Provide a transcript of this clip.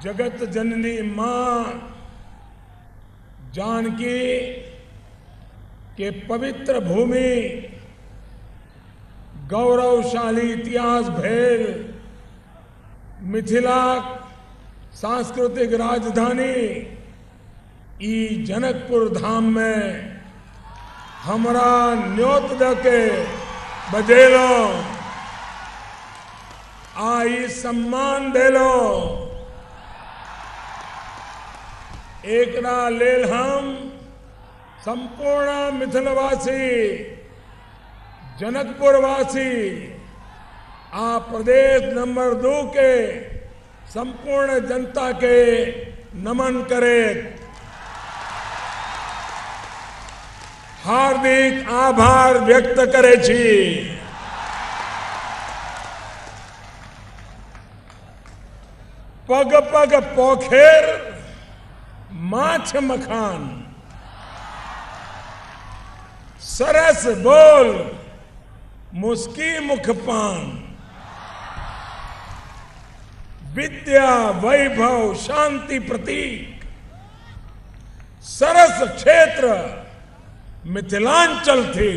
जगत जननी मां जानकी के पवित्र भूमि गौरवशाली इतिहास भेल मिथिला सांस्कृतिक राजधानी ई जनकपुर धाम में हमरा न्योत दके बजेलो आई सम्मान देलो। एकरा लेल हम संपूर्ण मिथिलवासी जनकपुरवासी आ प्रदेश नंबर 2 के संपूर्ण जनता के नमन करे, हार्दिक आभार व्यक्त करे छी। पग पग पोखेर माछ मखान, सरस बोल मुस्की मुखपान, विद्या वैभव शांति प्रतीक, सरस क्षेत्र मिथिलांचल थी।